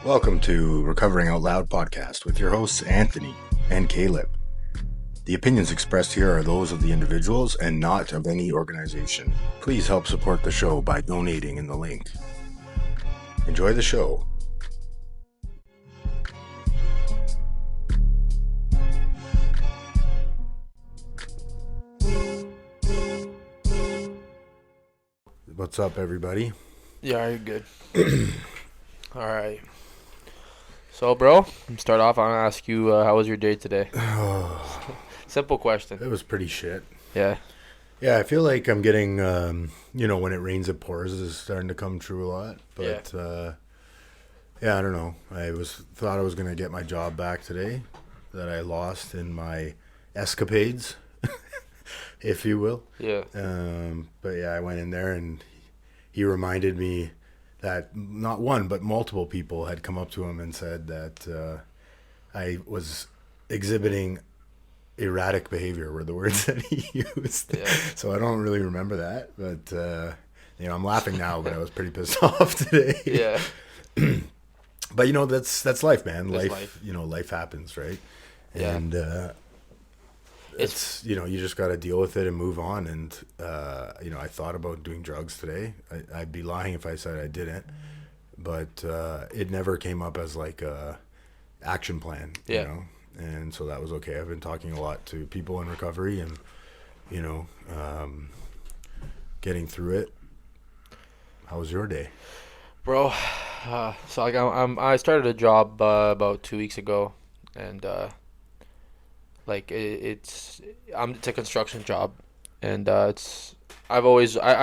Welcome to Recovering Out Loud podcast with your hosts Anthony and Caleb. The opinions expressed here are those of the individuals and not of any organization. Please help support the show by donating in the link. Enjoy the show. What's up, everybody? Yeah, you're good. All right. So, bro, start off. I'm gonna ask you, how was your day today? Simple question. It was pretty shit. Yeah. Yeah, I feel like I'm getting, when it rains, it pours is starting to come true a lot. But, I don't know. Thought I was going to get my job back today that I lost in my escapades, if you will. Yeah. I went in there and he reminded me that not one, but multiple people had come up to him and said that I was exhibiting erratic behavior were the words that he used. Yeah. So I don't really remember that, but I'm laughing now, but I was pretty pissed off today. Yeah. But that's life, man. That's Life. Life happens, right? Yeah. And it's you just got to deal with it and move on. And I thought about doing drugs today. I'd be lying if I said I didn't, but it never came up as like a action plan. Yeah. And so that was okay. I've been talking a lot to people in recovery and, getting through it. How was your day? Bro, I started a job about 2 weeks ago, and it's a construction job, and I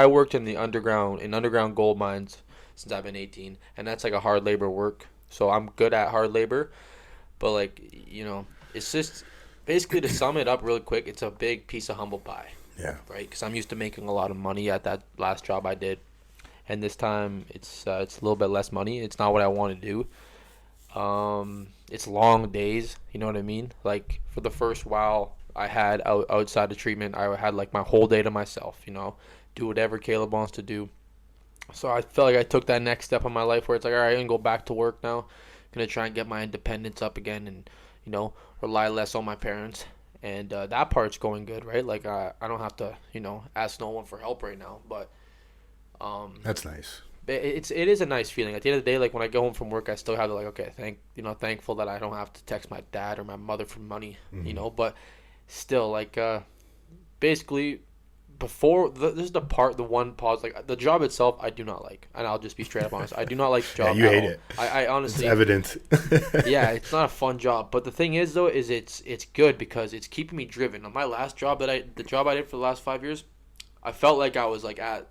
worked in underground gold mines since I've been 18, and that's like a hard labor work. So I'm good at hard labor. But, it's just basically, to sum it up really quick, it's a big piece of humble pie. Yeah. Right? Because I'm used to making a lot of money at that last job I did. And this time, it's a little bit less money. It's not what I want to do. It's long days. You know what I mean? Like, for the first while I had outside of treatment, I had, like, my whole day to myself, do whatever Caleb wants to do. So I felt like I took that next step in my life where it's like, all right, I can go back to work now. Gonna try and get my independence up again and rely less on my parents, and that part's going good, right? Like I don't have to ask no one for help right now, but that's nice. It is a nice feeling. At the end of the day, like when I go home from work, I still have to thankful that I don't have to text my dad or my mother for money, but still, like basically, this is the one pause. Like the job itself, I do not like, and I'll just be straight up honest. I do not like the job. Yeah, you hate it. I honestly, it's evident. Yeah, it's not a fun job. But the thing is, though, is it's good because it's keeping me driven. On my last job the job I did for the last 5 years, I felt like I was I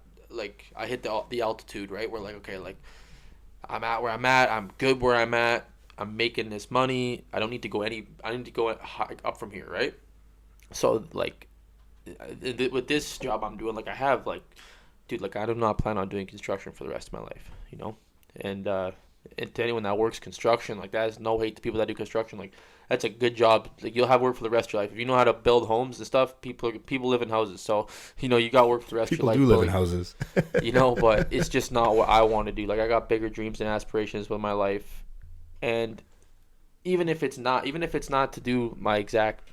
hit the altitude, right? Where like, okay, like I'm at where I'm at. I'm good where I'm at. I'm making this money. I need to go high, up from here, right? So like, with this job I'm doing, like I have I do not plan on doing construction for the rest of my life, and to anyone that works construction, like that is no hate to people that do construction, like that's a good job. Like you'll have work for the rest of your life if you know how to build homes and stuff. People live in houses, so you got work for the rest of your life. People do live in houses. But it's just not what I want to do. Like I got bigger dreams and aspirations with my life, and even if it's not to do my exact,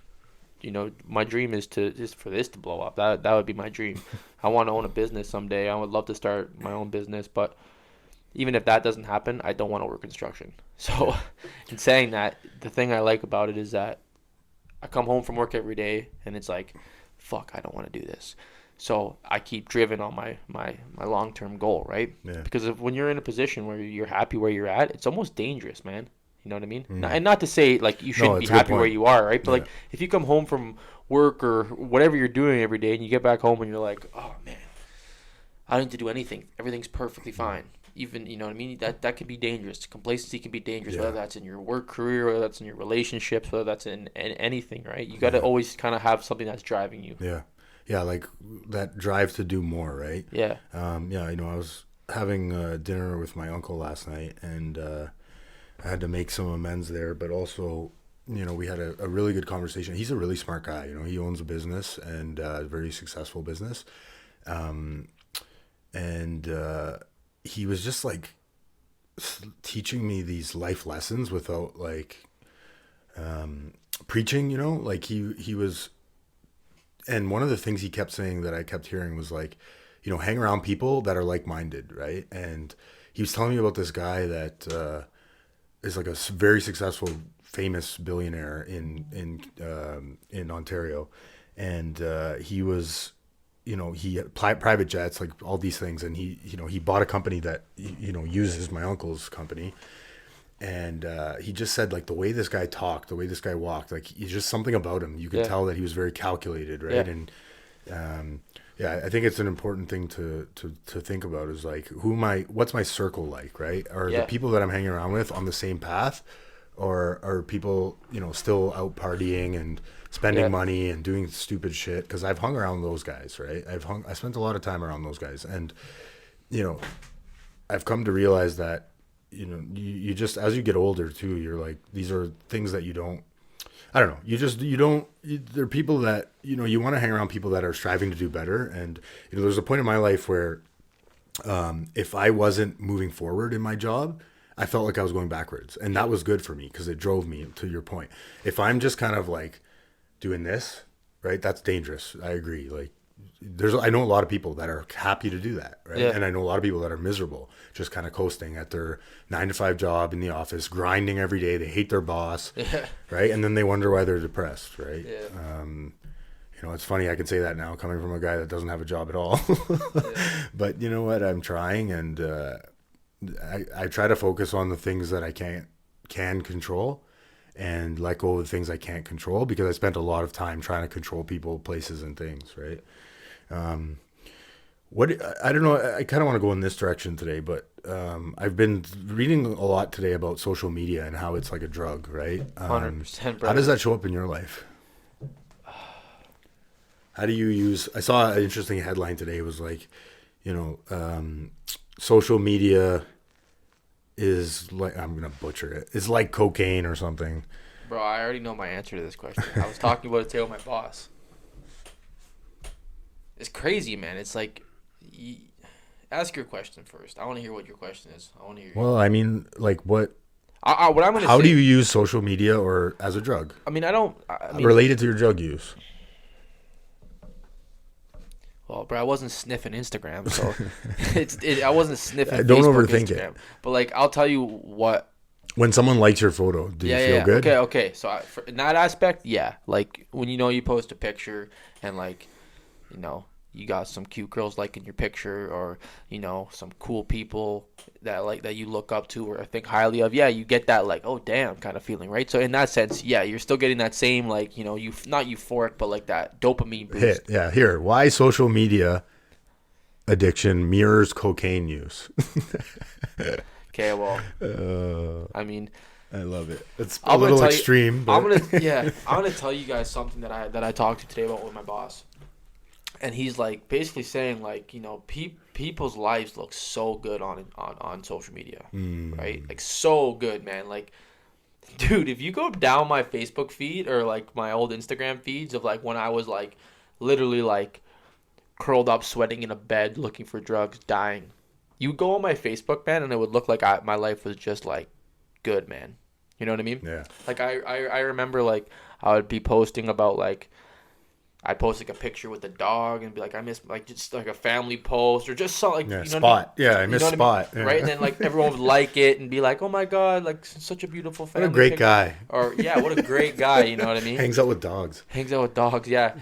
my dream is for this to blow up. That would be my dream. I want to own a business someday. I would love to start my own business, but even if that doesn't happen, I don't want to work construction. So, in saying that, the thing I like about it is that I come home from work every day, and it's like, fuck, I don't want to do this. So I keep driven on my long-term goal, right? Yeah. Because when you're in a position where you're happy where you're at, it's almost dangerous, man. You know what I mean? Mm. And not to say like you shouldn't be happy where you are, right? But like if you come home from work or whatever you're doing every day and you get back home and you're like, oh man, I don't need to do anything. Everything's perfectly fine. Even, you know what I mean? That can be dangerous. Complacency can be dangerous, whether that's in your work career, whether that's in your relationships, whether that's in anything, right? You got to always kind of have something that's driving you. Yeah. Yeah, like that drive to do more, right? Yeah. I was having dinner with my uncle last night, and I had to make some amends there, but also, we had a really good conversation. He's a really smart guy. He owns a business and a very successful business. And he was just like teaching me these life lessons without like preaching, like he was. And one of the things he kept saying that I kept hearing was like, hang around people that are like-minded, right? And he was telling me about this guy that is like a very successful, famous billionaire in Ontario, and he was, he had private jets, like all these things, and he bought a company that uses my uncle's company, and he just said like the way this guy talked, the way this guy walked, like he's just something about him. You could tell that he was very calculated, right? Yeah. And I think it's an important thing to think about is like what's my circle like, right? Are the people that I'm hanging around with on the same path, or are people still out partying and spending money and doing stupid shit? Because I've hung around those guys, right? I spent a lot of time around those guys, and I've come to realize that you just, as you get older too, you're like, these are things that you don't, I don't know. There are people that, you want to hang around people that are striving to do better. And, there's a point in my life where, if I wasn't moving forward in my job, I felt like I was going backwards, and that was good for me because it drove me, to your point. If I'm just kind of like doing this, right, that's dangerous. I agree. Like I know a lot of people that are happy to do that, right? Yeah. And I know a lot of people that are miserable, just kind of coasting at their 9-to-5 job in the office, grinding every day. They hate their boss, right? And then they wonder why they're depressed, right? Yeah. It's funny I can say that now, coming from a guy that doesn't have a job at all. But you know what? I'm trying, and I try to focus on the things that I can control, and let go of the things I can't control, because I spent a lot of time trying to control people, places, and things, right? I don't know. I kind of want to go in this direction today, but I've been reading a lot today about social media and how it's like a drug, right? 100%. How does that show up in your life? How do you use? I saw an interesting headline today. It was like, social media is like, I'm gonna butcher it. It's like cocaine or something. Bro, I already know my answer to this question. I was talking about it today with my boss. It's crazy, man. It's like, ask your question first. I want to hear what your question is. I want to hear. Well, I mean, like what? What I'm gonna. How say, do you use social media or as a drug? I mean, I don't. I mean, related to your drug use. Well, bro, I wasn't sniffing Instagram, so I wasn't sniffing. Don't Facebook, overthink Instagram. it. But like, I'll tell you what. When someone likes your photo, do you feel good? Okay. So in that aspect, yeah. Like when you post a picture and like, you got some cute girls liking your picture, or some cool people that you look up to or think highly of. Yeah, you get that like, oh damn kind of feeling, right? So in that sense, yeah, you're still getting that same like, you not euphoric, but like that dopamine boost. Here, why social media addiction mirrors cocaine use? Okay, well, I mean, I love it. It's a little extreme. But... I'm gonna tell you guys something that I talked to today about with my boss, and he's like basically saying like, people's lives look so good on social media, right? Like so good, man. Like, dude, if you go down my Facebook feed or like my old Instagram feeds of like when I was like literally like curled up, sweating in a bed, looking for drugs, dying. You go on my Facebook, man, and it would look like my life was just like good, man. You know what I mean? Yeah. Like I remember like I would be posting about like I'd post like a picture with the dog and be like, I miss like just like a family post or just something like Spot. I miss Spot. I mean? Right? And then like everyone would like it and be like, oh my god, like such a beautiful family. What a great guy. Or what a great guy. You know what I mean? Hangs out with dogs. Yeah.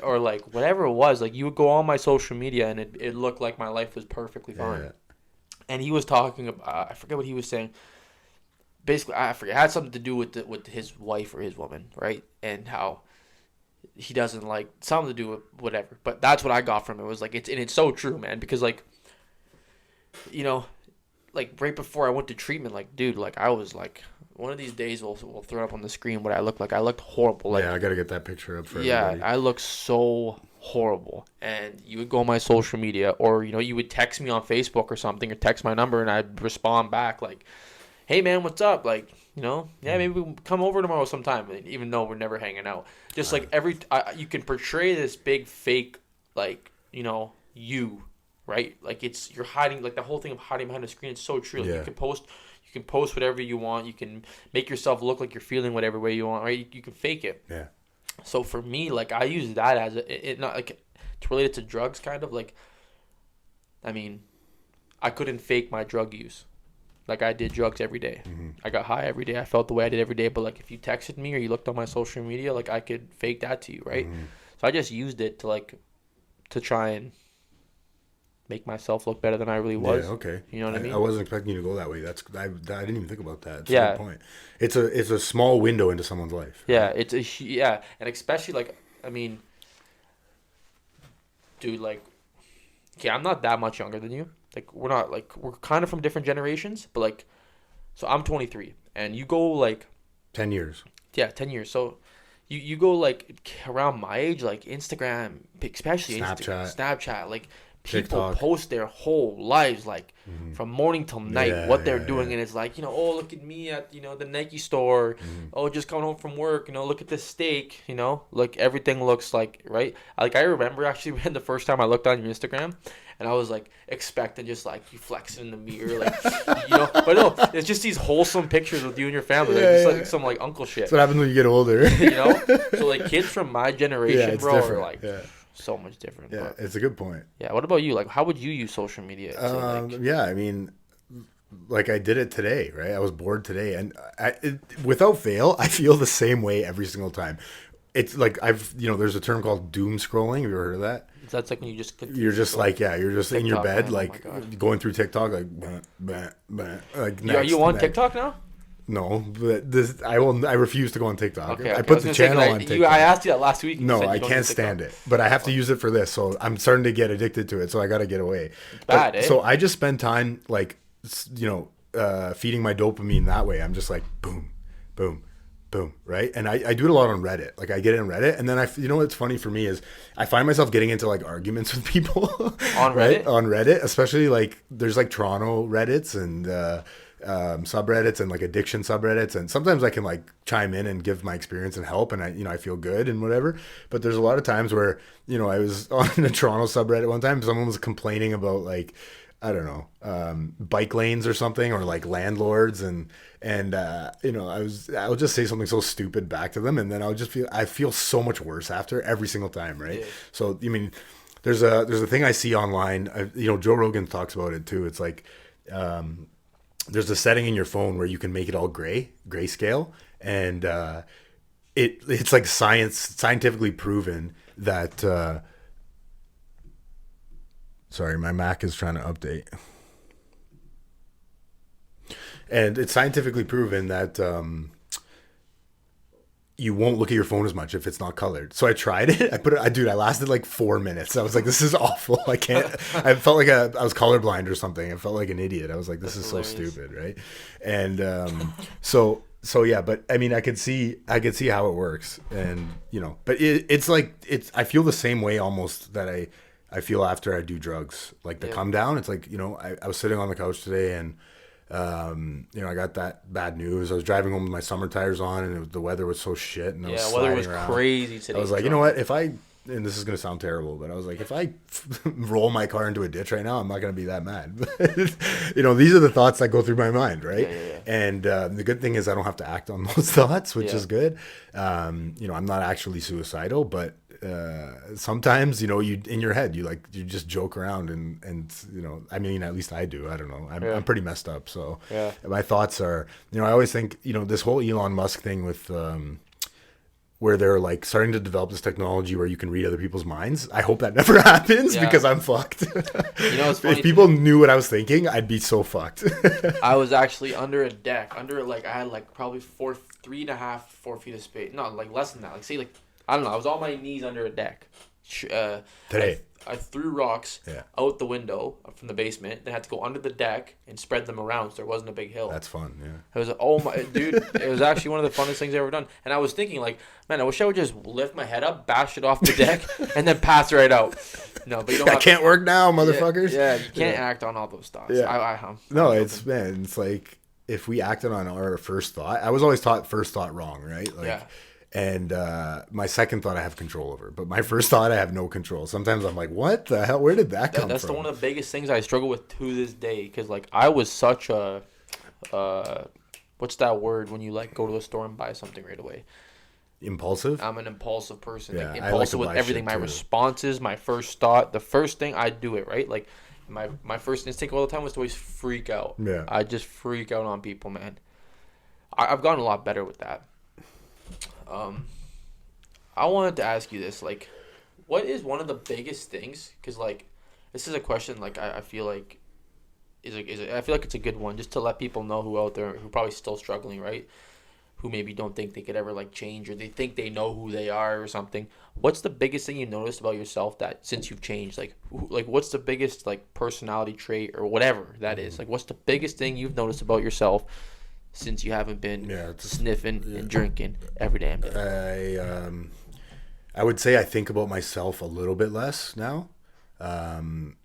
Or like whatever it was. Like you would go on my social media and it looked like my life was perfectly fine. Yeah. And he was talking about, I forget what he was saying. Basically, I forget. It had something to do with his wife or his woman, right? And how he doesn't like something to do with whatever. But that's what I got from it. Was like it's so true, man. Because like, like right before I went to treatment, like dude, like I was like, one of these days we'll throw it up on the screen what I look like. I looked horrible. Like, I gotta get that picture up for everybody. I look so horrible. And you would go on my social media, or you would text me on Facebook or something, or text my number, and I'd respond back like, hey man, what's up? Like, maybe we come over tomorrow sometime, even though we're never hanging out. Just like you can portray this big fake, like, you right? Like you're hiding, like the whole thing of hiding behind a screen. It's so true. Like Yeah. you can post whatever you want. You can make yourself look like you're feeling whatever way you want, right? You can fake it. Yeah. So for me, like I use that as it not like to relate it to drugs, kind of like. I mean, I couldn't fake my drug use. Like I did drugs every day. Mm-hmm. I got high every day. I felt the way I did every day. But like if you texted me or you looked on my social media, like I could fake that to you, right? Mm-hmm. So I just used it to try and make myself look better than I really was. Yeah, okay. You know what I mean? I wasn't expecting you to go that way. I didn't even think about that. It's Yeah. a good point. It's a small window into someone's life. Yeah, and especially like I mean, dude, like, okay, I'm not that much younger than you. Like we're kind of from different generations, but like, so I'm 23, and you go like 10 years. Yeah, 10 years. So you go like around my age, like Instagram, especially Snapchat, like people TikTok. post their whole lives, like from morning till night, Yeah, what they're yeah, doing. yeah. And it's like, oh, look at me at, the Nike store. Oh, just coming home from work, look at this steak, like everything looks like, right? Like I remember actually when the first time I looked on your Instagram, and I was like expecting just like you flexing in the mirror, like, but no, it's just these wholesome pictures with you and your family, like, just like some like uncle shit. That's what happens when you get older. So like kids from my generation, it's bro, are different. like so much different. Yeah, But, it's a good point. yeah. What about you? Like, how would you use social media? To, Yeah, I mean, like I did it today, right? I was bored today, and without fail, I feel the same way every single time. It's like there's a term called doom scrolling. Have you ever heard of that? that's like when you just You're just like, you're just in your TikTok, bed, man. Oh like my God. going through TikTok, like, like Are you on TikTok now? No, but I refuse to go on TikTok. Okay, I okay. put was the gonna say, channel 'cause on I TikTok. asked you that last week. No, I can't stand it. But I have to use it for this, so I'm starting to get addicted to it. So I got to get away. bad, eh? So I just spend time like, feeding my dopamine that way. I'm just like boom, boom, boom, right? And I do it a lot on Reddit. Like I get in Reddit, and then what's funny for me is I find myself getting into like arguments with people On right? Reddit? On Reddit, especially like there's like Toronto Reddits and subreddits and like addiction subreddits, and sometimes I can like chime in and give my experience and help, and I feel good and whatever. But there's a lot of times where I was on a Toronto subreddit one time, someone was complaining about like, I don't know, bike lanes or something, or like landlords, and I'll just say something so stupid back to them, and then I feel so much worse after every single time, right? Yeah. So I mean, there's a thing I see online, Joe Rogan talks about it too. It's like there's a setting in your phone where you can make it all grayscale, and it's like scientifically proven that. Sorry, my Mac is trying to update. And it's scientifically proven that you won't look at your phone as much if it's not colored. So I tried it. I lasted like 4 minutes. I was like, this is awful. I can't. I felt like I was colorblind or something. I felt like an idiot. I was like, this is hilarious. so stupid, right? And so yeah, but I mean, I could see how it works, and but it's like I feel the same way almost that I feel after I do drugs, like the come down. It's like, I was sitting on the couch today, and I got that bad news. I was driving home with my summer tires on, and the weather was so shit, and I was weather sliding was around. crazy today. I was like, you know what? And this is gonna sound terrible, but I was like, if I roll my car into a ditch right now, I'm not gonna be that mad. These are the thoughts that go through my mind, right? Yeah. And the good thing is I don't have to act on those thoughts, which Yeah. is good. I'm not actually suicidal, but sometimes you in your head you just joke around, and I mean, at least I do. I don't know. I'm pretty messed up, so Yeah. my thoughts are, I always think, this whole Elon Musk thing with where they're like starting to develop this technology where you can read other people's minds. I hope that never happens, Yeah. because I'm fucked. It's funny If people knew what I was thinking, I'd be so fucked. I was actually under a deck, I had like probably 3.5-4 feet of space. No, like less than that. Like say like I don't know. I was on my knees under a deck. Today. I threw rocks Yeah. out the window from the basement. Then had to go under the deck and spread them around, so there wasn't a big hill. That's fun, yeah. It was oh my dude. It was actually one of the funnest things I've ever done. And I was thinking like, man, I wish I would just lift my head up, bash it off the deck, and then pass right out. No, but you don't. I can't work now, motherfuckers. Yeah, you can't act on all those thoughts. Yeah. No, it's like if we acted on our first thought, I was always taught first thought wrong, right? Like, Yeah. And my second thought I have control over, but my first thought I have no control. Sometimes I'm like, what the hell? Where did that come That's from? one of the biggest things I struggle with to this day. Because like I was such a, what's that word when you like go to the store and buy something right away? Impulsive? I'm an impulsive person. Yeah, Like I like to impulsive with buy everything. shit My too. responses, my first thought, the first thing I do it right. Like my first instinct all the time was to always freak out. Yeah. I just freak out on people, man. I've gotten a lot better with that. I wanted to ask you this, like, what is one of the biggest things? Because like, this is a question like I feel like I feel like it's a good one just to let people know who out there who probably still struggling, right? Who maybe don't think they could ever like change or they think they know who they are or something. What's the biggest thing you noticed about yourself that since you've changed? Like what's the biggest like personality trait or whatever that is? Like what's the biggest thing you've noticed about yourself since you haven't been sniffing and drinking every damn day? I would say I think about myself a little bit less now. When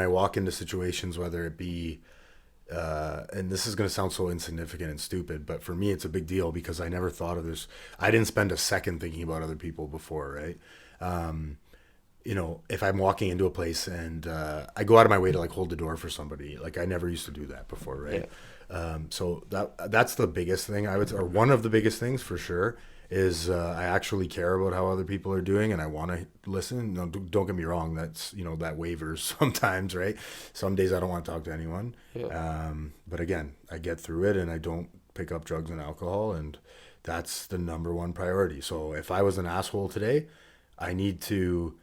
I walk into situations, whether it be, and this is going to sound so insignificant and stupid, but for me, it's a big deal because I never thought of this. I didn't spend a second thinking about other people before, right? If I'm walking into a place and I go out of my way to like hold the door for somebody, like I never used to do that before, right? So that's the biggest thing I would, or one of the biggest things for sure, is I actually care about how other people are doing and I want to listen. No, don't get me wrong. That's, that wavers sometimes, right? Some days I don't want to talk to anyone. But again, I get through it and I don't pick up drugs and alcohol, and that's the number one priority. So if I was an asshole today, I need to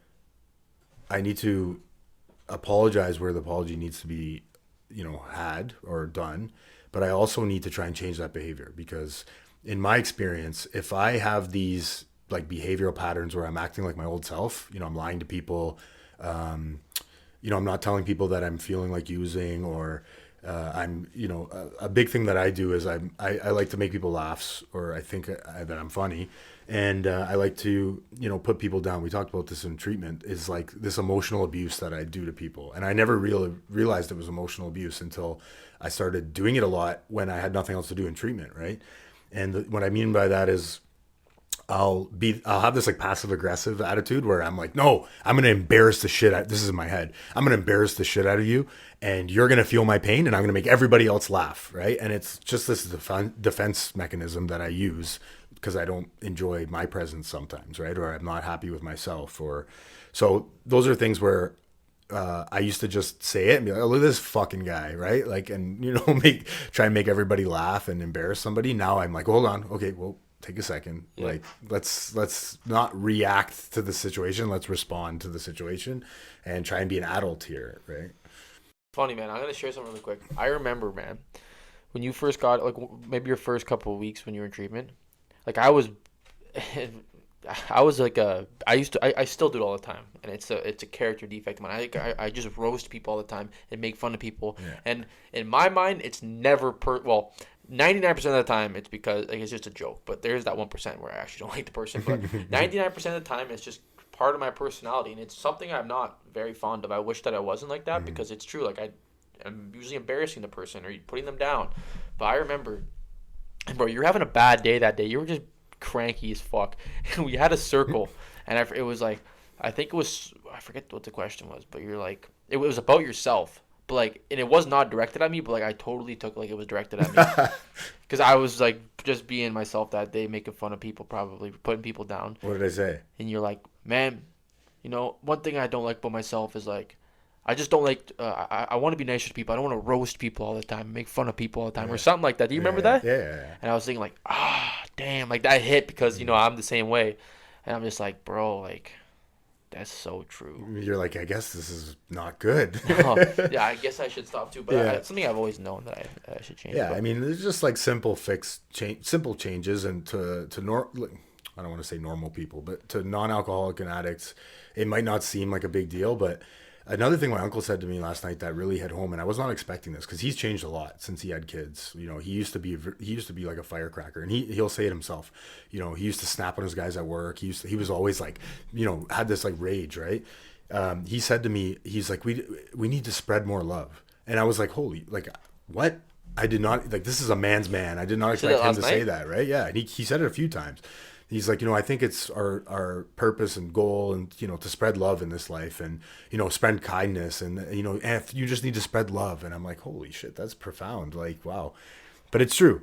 apologize where the apology needs to be, had or done. But I also need to try and change that behavior because in my experience, if I have these like behavioral patterns where I'm acting like my old self, I'm lying to people, I'm not telling people that I'm feeling like using or I'm, a big thing that I do is I like to make people laugh, or I think that I'm funny. And I like to, put people down. We talked about this in treatment, is like this emotional abuse that I do to people. And I never really realized it was emotional abuse until I started doing it a lot when I had nothing else to do in treatment, right? And what I mean by that is I'll have this like passive aggressive attitude where I'm like, no, I'm going to embarrass the shit out. This is in my head. I'm going to embarrass the shit out of you and you're going to feel my pain and I'm going to make everybody else laugh. Right. And it's just this defense mechanism that I use because I don't enjoy my presence sometimes. Right. Or I'm not happy with myself, so those are things where I used to just say it and be like, oh, look at this fucking guy, right? Like, and try and make everybody laugh and embarrass somebody. Now I'm like, hold on, okay, well, take a second. Yeah. Like, let's not react to the situation. Let's respond to the situation and try and be an adult here, right? Funny, man. I'm gonna share something really quick. I remember, man, when you first got like maybe your first couple of weeks when you were in treatment, like I was like I still do it all the time, and it's a character defect of mine. I just roast people all the time and make fun of people, and in my mind it's never 99% of the time it's because like it's just a joke, but there's that 1% where I actually don't like the person, but 99% of the time it's just part of my personality, and it's something I'm not very fond of. I wish that I wasn't like that because it's true. Like I'm usually embarrassing the person or putting them down, but I remember, bro, you're having a bad day that day. You were just cranky as fuck. We had a circle, and it was like, I forget what the question was, but you're like, it was about yourself, but like, and it was not directed at me, but like I totally took like it was directed at me because I was like just being myself that day, making fun of people, probably putting people down. What did I say? And you're like, man, one thing I don't like about myself is like, I just don't like, I want to be nice to people. I don't want to roast people all the time, make fun of people all the time, or something like that. Do you remember that? Yeah. And I was thinking like, damn, like that hit because, I'm the same way. And I'm just like, bro, like, that's so true. You're like, I guess this is not good. Yeah, I guess I should stop too. But it's something I've always known that I should change. Yeah, I mean, it's just like simple changes, and to I don't want to say normal people, but to non-alcoholic and addicts, it might not seem like a big deal, but another thing my uncle said to me last night that really hit home, and I was not expecting this because he's changed a lot since he had kids. He used to be like a firecracker, and he'll say it himself. He used to snap on his guys at work. He was always like, had this like rage, right? He said to me, he's like, we need to spread more love, and I was like, holy, like what? I did not, like, this is a man's man. I did not expect him to say that, right? Yeah, and he said it a few times. he's like, I think it's our purpose and goal, and to spread love in this life, and spread kindness, and and you just need to spread love. And I'm like, holy shit, that's profound. Like, wow. But it's true.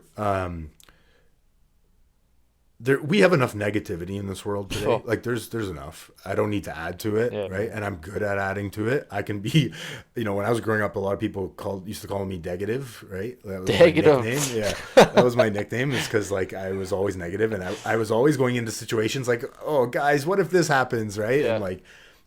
We have enough negativity in this world today. Like there's enough. I don't need to add to it, right? And I'm good at adding to it. I can be, when I was growing up, a lot of people used to call me negative, right? That was negative. My nickname. Yeah, that was my nickname. It's because like I was always negative, and I was always going into situations like, oh guys, what if this happens, right? Yeah. And like,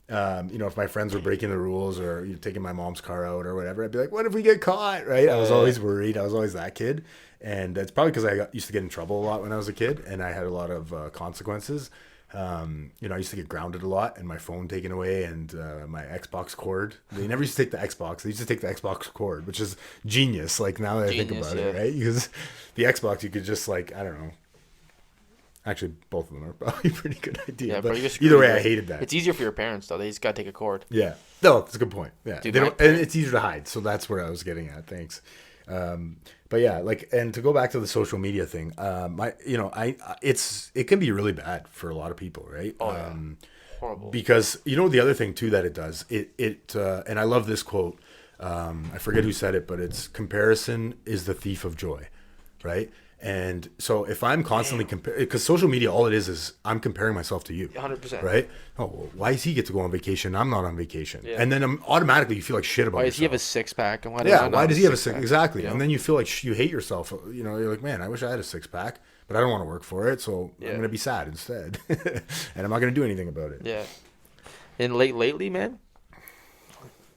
if my friends were breaking the rules or taking my mom's car out or whatever, I'd be like, what if we get caught, right? I was always worried. I was always that kid. And it's probably because I used to get in trouble a lot when I was a kid, and I had a lot of consequences. I used to get grounded a lot, and my phone taken away, and my Xbox cord. They never used to take the Xbox. They used to take the Xbox cord, which is genius. Like now that I think about it, right? Because the Xbox, you could just like, I don't know. Actually, both of them are probably a pretty good idea. Yeah, but either way, I hated that. It's easier for your parents though. They just gotta take a cord. Yeah, no, that's a good point. Yeah, Dude, and it's easier to hide. So that's where I was getting at. Thanks. But yeah, like, and to go back to the social media thing, it can be really bad for a lot of people, right? Oh, yeah. Horrible. Because the other thing too that it does, and I love this quote. I forget who said it, but it's comparison is the thief of joy, right? And so if I'm constantly comparing, because social media, all it is I'm comparing myself to you. 100%. Right? Oh, well, why does he get to go on vacation? I'm not on vacation. Yeah. And then automatically you feel like shit about yourself. Why does he have a six-pack? And why does he have a six? Exactly. Yeah. And then you feel like you hate yourself. You're like, man, I wish I had a six-pack, but I don't want to work for it, so I'm going to be sad instead. And I'm not going to do anything about it. Yeah. And lately, man,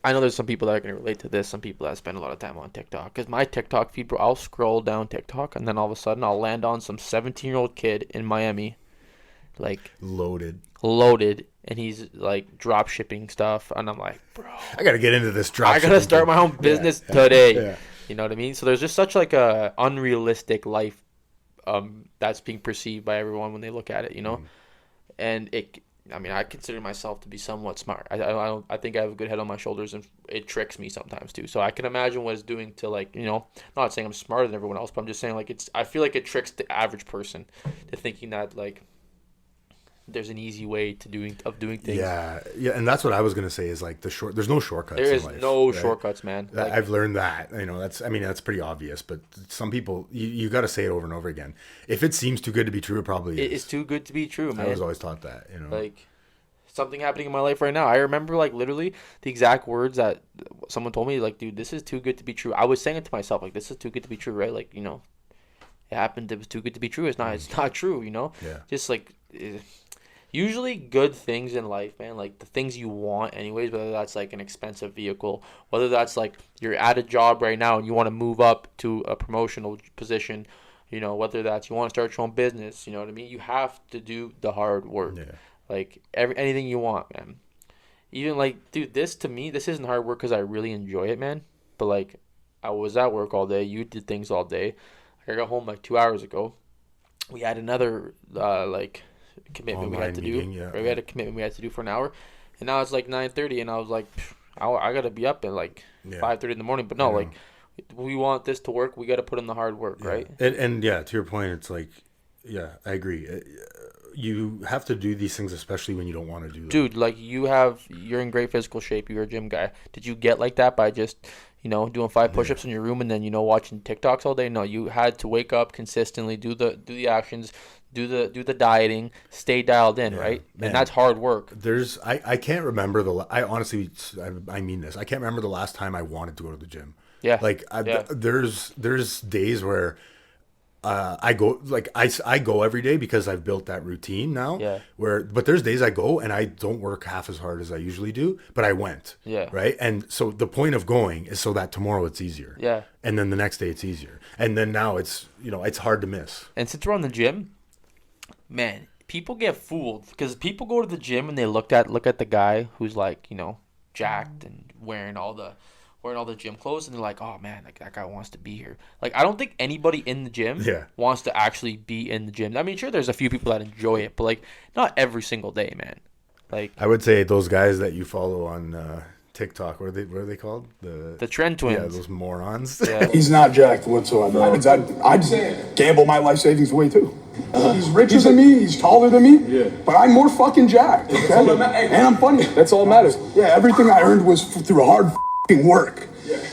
I know there's some people that are going to relate to this, some people that spend a lot of time on TikTok. Because my TikTok feed, bro, I'll scroll down TikTok, and then all of a sudden I'll land on some 17-year-old kid in Miami, like... Loaded, and he's, like, drop shipping stuff. And I'm like, bro... I got to get into this drop I got to start my own business today. Yeah. You know what I mean? So there's just such, like, a unrealistic life that's being perceived by everyone when they look at it, And I consider myself to be somewhat smart. I think I have a good head on my shoulders, and it tricks me sometimes too. So I can imagine what it's doing to, like, not saying I'm smarter than everyone else, but I'm just saying, like, I feel like it tricks the average person to thinking that, like, there's an easy way to doing things. Yeah, and that's what I was gonna say is like there's no shortcuts. There is in life, no right? shortcuts, man. Like, I've learned that. That's pretty obvious, but some people you got to say it over and over again. If it seems too good to be true, it probably is. It is too good to be true, man. I was always taught that, Like, something happening in my life right now. I remember, like, literally the exact words that someone told me, like, dude, this is too good to be true. I was saying it to myself, like, this is too good to be true, right? Like, it happened. It was too good to be true. It's not true, Yeah. Just, like, usually good things in life, man, like the things you want anyways, whether that's like an expensive vehicle, whether that's like you're at a job right now and you want to move up to a promotional position, whether that's you want to start your own business, you know what I mean? You have to do the hard work. Yeah. Like anything you want, man. Even like, dude, this isn't hard work because I really enjoy it, man. But like, I was at work all day. You did things all day. I got home like 2 hours ago. We had another commitment online we had to meeting, do. yeah. Right? We had a commitment we had to do for an hour, and now it's like 9:30, and I was like, I gotta be up at like 5:30 in the morning. But no, like, we want this to work. We got to put in the hard work, right? And yeah, to your point, it's like, yeah, I agree. You have to do these things, especially when you don't want to do them. Dude, like, you're in great physical shape. You're a gym guy. Did you get like that by just, doing 5 push-ups in your room and then, watching TikToks all day? No, you had to wake up consistently, do the actions, do the dieting, stay dialed in, right? Man. And that's hard work. I can't remember I honestly, I mean this. I can't remember the last time I wanted to go to the gym. Yeah. Like there's days where I go, like, I go every day because I've built that routine now. Yeah. But there's days I go and I don't work half as hard as I usually do, but I went. Yeah. Right. And so the point of going is so that tomorrow it's easier. Yeah. And then the next day it's easier. And then now it's hard to miss. And since we're on the gym, man, people get fooled because people go to the gym and they look at the guy who's like, jacked and wearing all the gym clothes, and they're like, oh man, like that guy wants to be here. Like, I don't think anybody in the gym wants to actually be in the gym. I mean, sure, there's a few people that enjoy it, but like, not every single day, man. Like, I would say those guys that you follow on TikTok, what are they called? The Trend Twins. Yeah, those morons. Yeah. He's not jacked whatsoever. I'd gamble my life savings away too. He's richer than me, he's taller than me, but I'm more fucking jacked, okay? And I'm funny. That's all that matters. Yeah, everything I earned was through hard fucking work.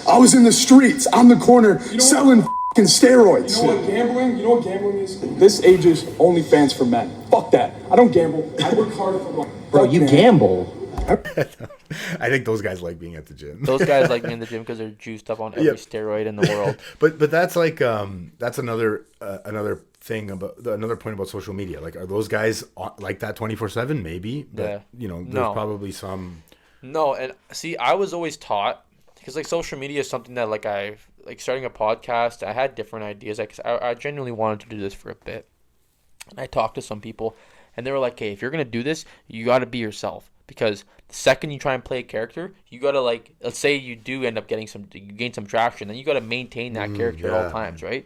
I was in the streets, on the corner, selling fucking steroids. You know what gambling is? This age is OnlyFans for men. Fuck that. I don't gamble. I work harder for money. Bro, you gamble. I think those guys like being at the gym. Those guys like being in the gym because they're juiced up on every steroid in the world. But that's like that's another thing about another point about social media. Like, are those guys like that 24/7? Maybe, but there's probably some. No, and see, I was always taught, because like social media is something that like I've like starting a podcast. I had different ideas. I genuinely wanted to do this for a bit, and I talked to some people, and they were like, "Hey, if you're gonna do this, you got to be yourself." Because the second you try and play a character, you gotta like, let's say you do end up you gain some traction, then you gotta maintain that character at all times, right?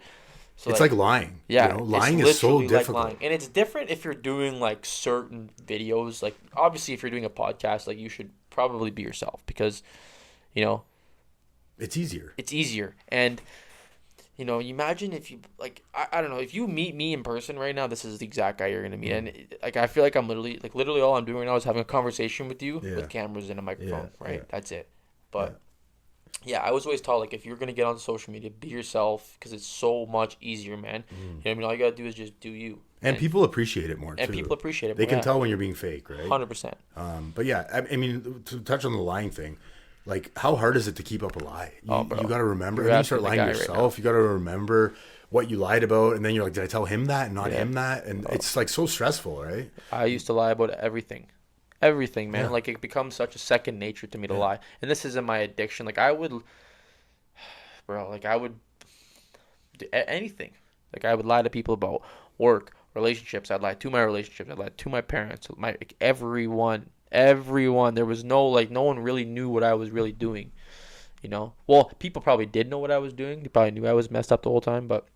So it's like lying. Yeah, lying is so difficult. Lying. And it's different if you're doing like certain videos. Like obviously, if you're doing a podcast, like you should probably be yourself because, it's easier. It's easier, and you imagine if you like I don't know, if you meet me in person right now, this is the exact guy you're gonna meet, and like I feel like I'm literally all I'm doing right now is having a conversation with you with cameras and a microphone, right? That's it. But I was always taught like if you're gonna get on social media, be yourself because it's so much easier, man. You know what I mean? All you gotta do is just do you. And people appreciate it more too. And people appreciate it more. They can tell when you're being fake, right? 100%. But yeah, I mean, to touch on the lying thing. Like, how hard is it to keep up a lie? You got to remember. And then you start lying to yourself. You got to remember what you lied about. And then you're like, did I tell him that and not him that? And it's like so stressful, right? I used to lie about everything. Everything, man. Like, it becomes such a second nature to me to lie. And this isn't my addiction. Like, I would do anything. Like, I would lie to people about work, relationships. I'd lie to my relationships. I'd lie to my parents. Everyone. There was no one really knew what I was really doing, well, people probably did know what I was doing. They probably knew I was messed up the whole time, but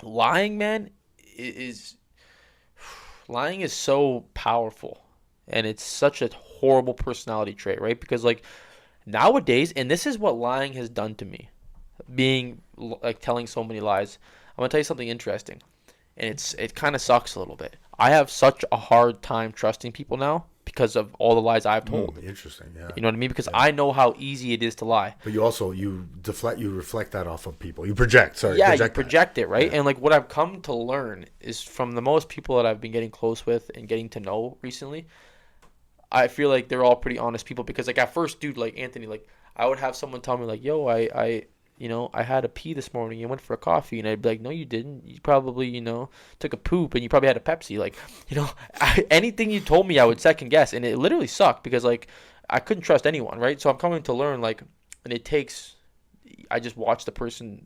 lying, man, lying is so powerful, and it's such a horrible personality trait, right? Because like nowadays, and this is what lying has done to me, being like telling so many lies. I'm gonna tell you something interesting, and it kind of sucks a little bit. I have such a hard time trusting people now because of all the lies I've told. Interesting, yeah. You know what I mean? Because I know how easy it is to lie. But you also, you reflect that off of people. You project, you project it, right? Yeah. And like what I've come to learn is from the most people that I've been getting close with and getting to know recently, I feel like they're all pretty honest people. Because like at first, dude, like Anthony, like I would have someone tell me like, yo, I had a pee this morning and went for a coffee, and I'd be like, no, you didn't. You probably, took a poop, and you probably had a Pepsi. Like, anything you told me, I would second guess, and it literally sucked because like I couldn't trust anyone, right? So I'm coming to learn like, and I just watch the person,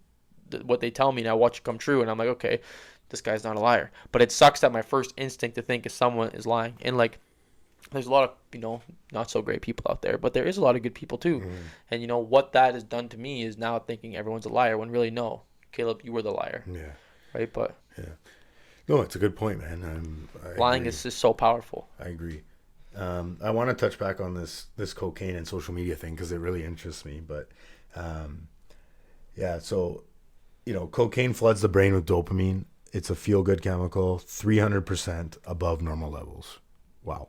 what they tell me, and I watch it come true, and I'm like, okay, this guy's not a liar. But it sucks that my first instinct to think is someone is lying, and like. There's a lot of, not so great people out there, but there is a lot of good people too. And, what that has done to me is now thinking everyone's a liar when really, no, Caleb, you were the liar. Yeah. Right? But. Yeah. No, it's a good point, man. Lying is just so powerful. I agree. I want to touch back on this cocaine and social media thing because it really interests me. But, so, cocaine floods the brain with dopamine. It's a feel-good chemical, 300% above normal levels. Wow.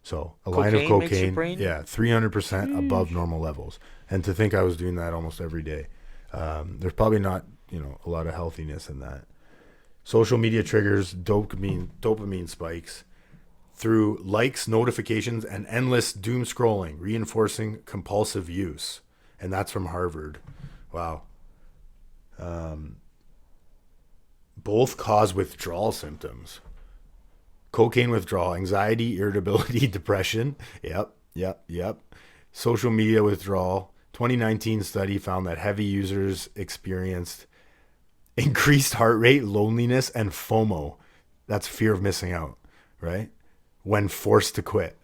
So a line of cocaine, 300% above normal levels. And to think I was doing that almost every day, there's probably not, a lot of healthiness in that. Social media triggers dopamine spikes through likes, notifications, and endless doom scrolling, reinforcing compulsive use. And that's from Harvard. Wow. Both cause withdrawal symptoms. Cocaine withdrawal, anxiety, irritability, depression. Yep. Social media withdrawal. 2019 study found that heavy users experienced increased heart rate, loneliness, and FOMO. That's fear of missing out, right? When forced to quit.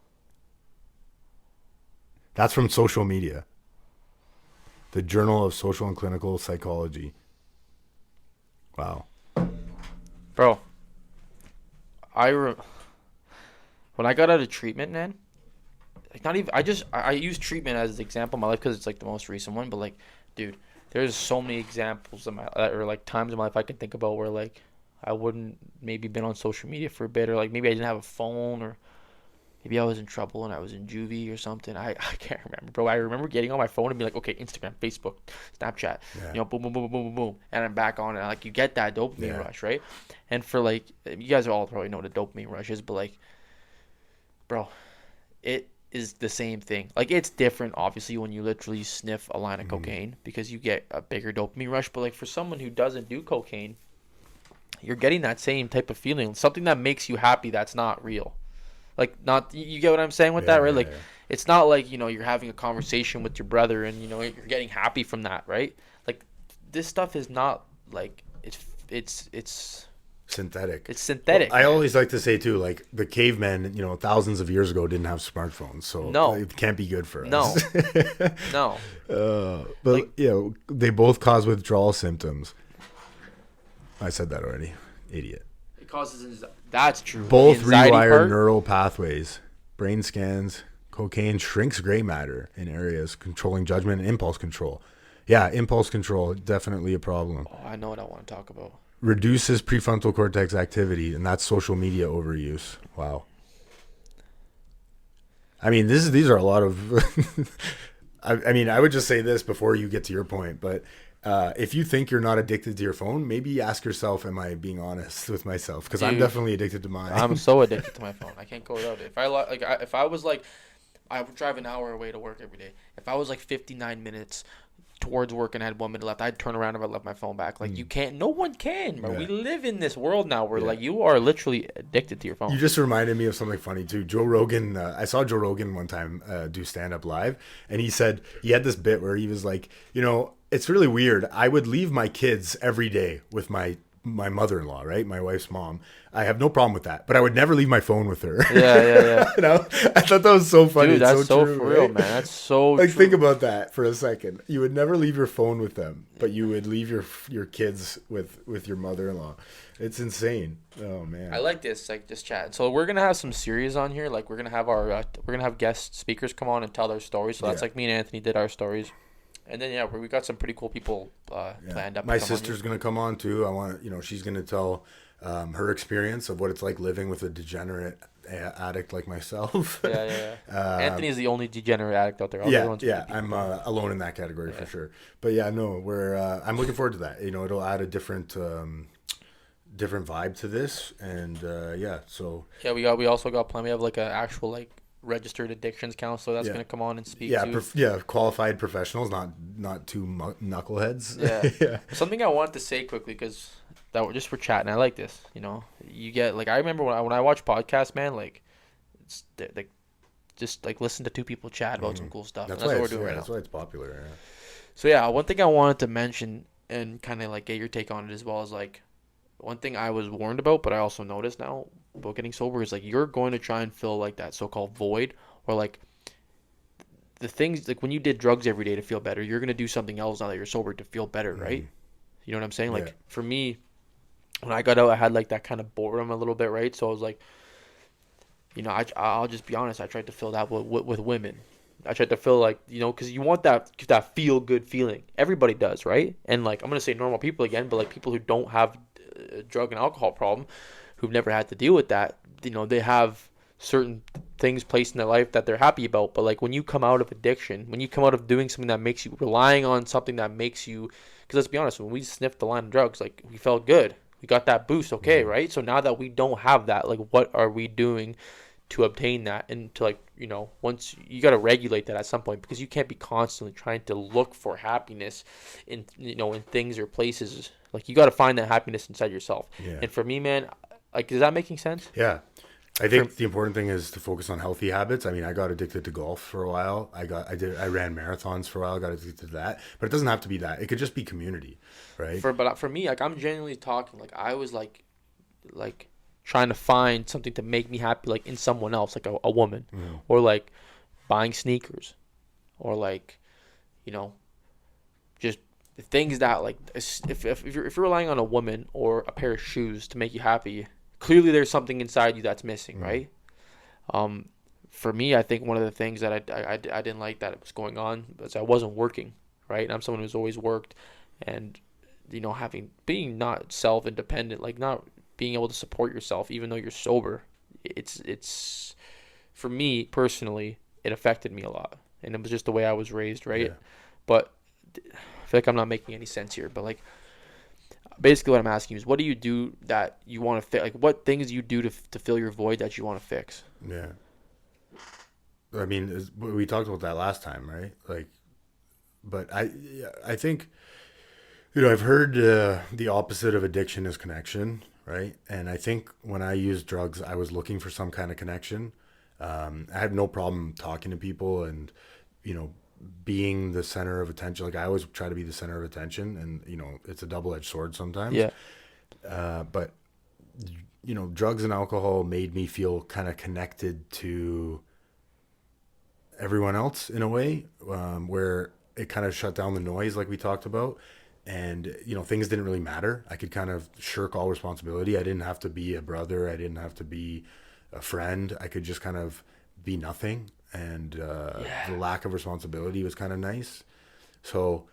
That's from social media. The Journal of Social and Clinical Psychology. Wow. Bro. When I got out of treatment, man, like not even I use treatment as an example in my life because it's like the most recent one. But like, dude, there's so many examples of or like times in my life I can think about where like I wouldn't maybe been on social media for a bit, or like maybe I didn't have a phone, or maybe I was in trouble and I was in juvie or something. I can't remember, bro. I remember getting on my phone and be like, okay, Instagram, Facebook, Snapchat, boom, boom, boom, boom, boom, boom, and I'm back on it. Like, you get that dopamine rush, right? And for like, you guys all probably know what a dopamine rush is, but like, bro, it is the same thing. Like, it's different, obviously, when you literally sniff a line of cocaine, because you get a bigger dopamine rush. But like, for someone who doesn't do cocaine, you're getting that same type of feeling, something that makes you happy that's not real. Like, not, you get what I'm saying with that, right? Like, it's not like, you're having a conversation with your brother and, you're getting happy from that, right? Like, this stuff is not, like, it's synthetic. It's synthetic. Well, I always like to say, too, like, the cavemen, thousands of years ago didn't have smartphones, so it can't be good for us. No. But, like, they both cause withdrawal symptoms. I said that already. Idiot. It causes... That's true. Both rewire neural pathways. Brain scans. Cocaine shrinks gray matter in areas controlling judgment and impulse control. Yeah, impulse control, definitely a problem. Oh, I know what I want to talk about. Reduces prefrontal cortex activity, and that's social media overuse. Wow. I mean, these are a lot of... I mean, I would just say this before you get to your point, but... if you think you're not addicted to your phone, maybe ask yourself, am I being honest with myself? Because I'm definitely addicted to mine. I'm so addicted to my phone. I can't go without it. If I was like, I would drive an hour away to work every day. If I was like 59 minutes towards work and I had 1 minute left, I'd turn around if I left my phone back. Like, you can't, no one can, bro. We live in this world now where like you are literally addicted to your phone. You just reminded me of something funny too. Joe Rogan, I saw Joe Rogan one time do stand-up live, and he said he had this bit where he was like, it's really weird. I would leave my kids every day with my mother-in-law, right? My wife's mom. I have no problem with that, but I would never leave my phone with her. Yeah. I thought that was so funny. Dude, that's it's so true, for real, right? man. That's so like, true. think about that for a second. You would never leave your phone with them, but you would leave your kids with your mother-in-law. It's insane. Oh man. I like this chat. So we're gonna have some series on here. Like, we're gonna have guest speakers come on and tell their stories. So that's like me and Anthony did our stories. And then we got some pretty cool people planned up. My sister's gonna come on too. I want she's gonna tell her experience of what it's like living with a degenerate addict like myself. Yeah. Anthony's the only degenerate addict out there. I'm alone in that category for sure. But we're I'm looking forward to that. It'll add a different vibe to this, and so we also got plan. We have like an actual like registered addictions counselor that's going to come on and speak to. Qualified professionals, not two knuckleheads. Something I wanted to say quickly, because that we're just for chatting. I like this. You get like, I remember when I watch podcasts, man, like it's like just like listen to two people chat about some cool stuff. That's what we're doing right now. That's why it's popular. So one thing I wanted to mention and kind of like get your take on it as well is like, one thing I was warned about, but I also noticed now about getting sober is like, you're going to try and fill like that so-called void, or like the things like when you did drugs every day to feel better, you're going to do something else now that you're sober to feel better, right? You know what I'm saying? Like for me, when I got out, I had like that kind of boredom a little bit, right? So I was like, I'll just be honest, I tried to fill that with women. I tried to feel like, because you want that feel good feeling. Everybody does, right? And like, I'm going to say normal people again, but like people who don't have a drug and alcohol problem, who've never had to deal with that, they have certain things placed in their life that they're happy about. But like, when you come out of addiction, when you come out of doing something that makes you, relying on something that makes you, because let's be honest, when we sniffed the line of drugs, like we felt good. We got that boost, okay, right? So now that we don't have that, like what are we doing to obtain that? And to like, once you got to regulate that at some point, because you can't be constantly trying to look for happiness in, in things or places. Like, you got to find that happiness inside yourself. Yeah. And for me, man, like, is that making sense? Yeah. I think the important thing is to focus on healthy habits. I mean, I got addicted to golf for a while. I ran marathons for a while, got addicted to that. But it doesn't have to be that. It could just be community, right? But for me, like, I'm genuinely talking, like, I was like trying to find something to make me happy, like in someone else, like a woman, or like buying sneakers, or like, just things that like, if you're relying on a woman or a pair of shoes to make you happy, clearly there's something inside you that's missing, right? For me, I think one of the things that I didn't like that was going on was I wasn't working, right? And I'm someone who's always worked, and being not self-independent, like not being able to support yourself even though you're sober. It's for me personally, it affected me a lot, and it was just the way I was raised, right? Yeah. But I feel like I'm not making any sense here. But like, basically, what I'm asking you is, what do you do that you want to fix? Like, what things do you do to fill your void that you want to fix? Yeah. I mean, we talked about that last time, right? Like, but I think, I've heard the opposite of addiction is connection, right? And I think when I used drugs, I was looking for some kind of connection. I have no problem talking to people and, being the center of attention. Like I always try to be the center of attention, and it's a double-edged sword sometimes. Yeah. But drugs and alcohol made me feel kind of connected to everyone else in a way, where it kind of shut down the noise, like we talked about, and things didn't really matter. I could kind of shirk all responsibility. I didn't have to be a brother. I didn't have to be a friend. I could just kind of be nothing. And the lack of responsibility was kind of nice. So,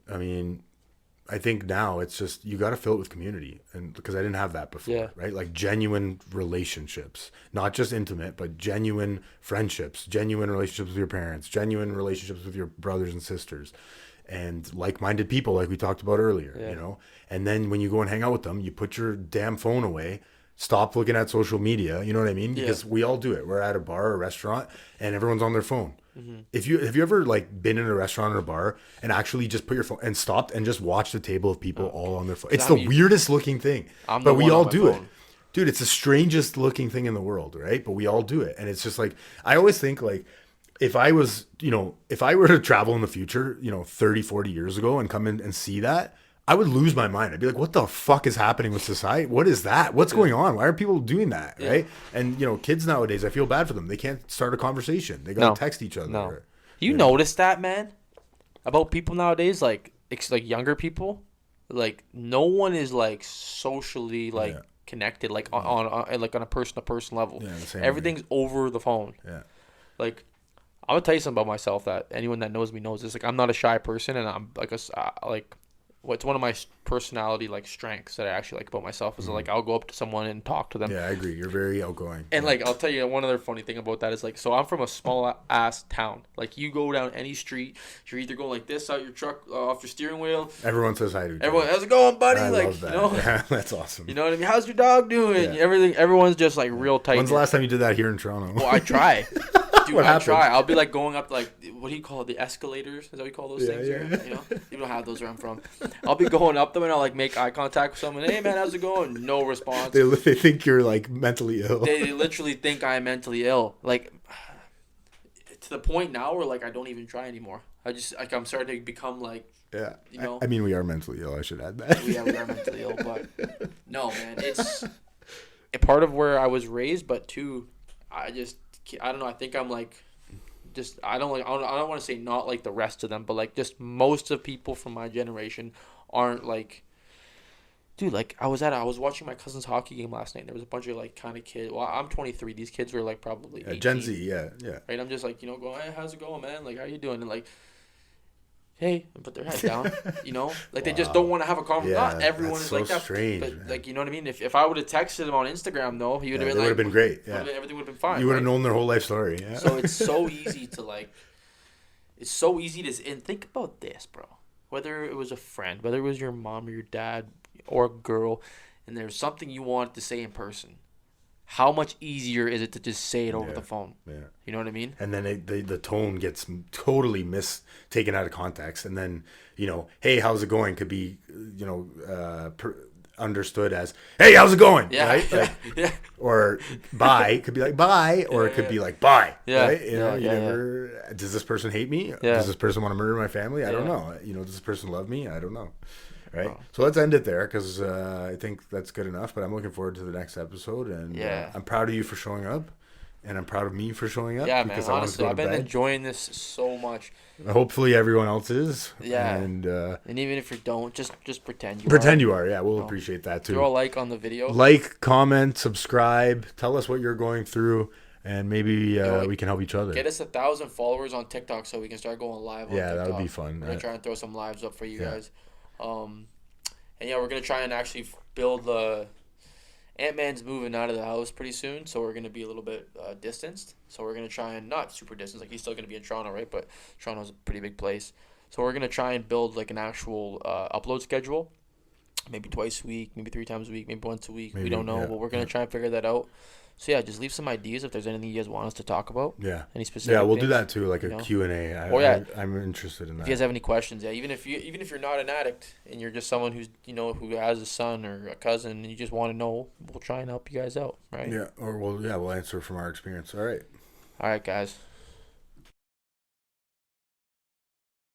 I mean, I think now it's just, you got to fill it with community. And because I didn't have that before, right? Like genuine relationships, not just intimate, but genuine friendships, genuine relationships with your parents, genuine relationships with your brothers and sisters, and like-minded people, like we talked about earlier, And then when you go and hang out with them, you put your damn phone away. Stop looking at social media. You know what I mean? Because we all do it. We're at a bar or a restaurant and everyone's on their phone. Mm-hmm. Have you ever like been in a restaurant or a bar and actually just put your phone and stopped and just watched a table of people all on their phone? It's the weirdest looking thing, but we all do it. Dude, it's the strangest looking thing in the world, right? But we all do it. And it's just like, I always think like, if I was, if I were to travel in the future, 30, 40 years ago and come in and see that, I would lose my mind. I'd be like, what the fuck is happening with society? What is that? What's going on? Why are people doing that? Yeah. Right? And, kids nowadays, I feel bad for them. They can't start a conversation. They got to text each other. No. Or, you notice that, man? About people nowadays, like younger people? Like, no one is, like, socially, like, connected, like, on a person-to-person level. Yeah, everything's over the phone. Yeah. Like, I'm going to tell you something about myself that anyone that knows me knows this. Like, I'm not a shy person, and I'm, like, what's one of my personality like strengths that I actually like about myself is like I'll go up to someone and talk to them. Yeah, I agree. You're very outgoing. And like I'll tell you one other funny thing about that is like, so I'm from a small ass town. Like you go down any street, you're either going like this out your truck off your steering wheel. Everyone says hi to each everyone. How's it going, buddy? I like love that. Yeah, that's awesome. You know what I mean? How's your dog doing? Yeah. Everyone's just like real tight. When's the last time you did that here in Toronto? Well, I try. Dude, I try. I'll be like going up like, what do you call it? The escalators? Is that what you call those things here? You don't have those where I'm from. I'll be going up them and I'll like make eye contact with someone. Hey man, how's it going? No response. They think you're like mentally ill. They literally think I'm mentally ill. Like to the point now where like I don't even try anymore. I'm starting to become like. Yeah. I mean, we are mentally ill. I should add that. Yeah, we are mentally ill, but no, man, it's a part of where I was raised, but two, I don't know. I think I'm like, I don't want to say not like the rest of them, but like just most of people from my generation aren't like, dude. Like I was watching my cousin's hockey game last night. And there was a bunch of like kind of kids. Well, I'm 23. These kids were like probably 18, Gen Z. Yeah. Right. I'm just like going, hey, how's it going, man? Like how you doing? And like, hey, and put their head down, like they just don't want to have a conversation. Yeah, not everyone is so like that, strange, but man. like, you know what I mean? If I would have texted him on Instagram though, he would have been like, would have been great. Yeah, everything would have been fine. You would have known their whole life story. Yeah. So it's so easy to and think about this, bro. Whether it was a friend, whether it was your mom or your dad or a girl, and there's something you wanted to say in person. How much easier is it to just say it over the phone? Yeah. You know what I mean? And then the tone gets totally taken out of context. And then, hey, how's it going? Could be, understood as, hey, how's it going? Yeah. Right? Like, yeah. Or bye could be like bye, or it could be like bye. Yeah. Right? Does this person hate me? Yeah. Does this person want to murder my family? I don't know. Does this person love me? I don't know. Right. Oh. So let's end it there because I think that's good enough. But I'm looking forward to the next episode. And I'm proud of you for showing up. And I'm proud of me for showing up. Yeah, man. Honestly, I've been enjoying this so much. Hopefully everyone else is. Yeah. And even if you don't, just pretend you are. Yeah, we'll appreciate that too. Throw a like on the video. Like, comment, subscribe. Tell us what you're going through. And maybe we can help each other. Get us 1,000 followers on TikTok so we can start going live on TikTok. Yeah, that would be fun. We're going to try and throw some lives up for you guys. And we're going to try and actually build Ant-Man's moving out of the house pretty soon, so we're going to be a little bit distanced. So we're going to try and, not super distance, like he's still going to be in Toronto, right? But Toronto's a pretty big place. So we're going to try and build like an actual upload schedule. Maybe twice a week, maybe 3 times a week, maybe once a week. We don't know, but we're going to try and figure that out. So, yeah, just leave some ideas if there's anything you guys want us to talk about. Yeah. Any specific Yeah, we'll things, do that too, like a Q&A. I'm interested in that. If you guys have any questions, yeah, even if you're not an addict and you're just someone who's, who has a son or a cousin and you just want to know, we'll try and help you guys out, right? Yeah, we'll answer from our experience. All right. All right, guys.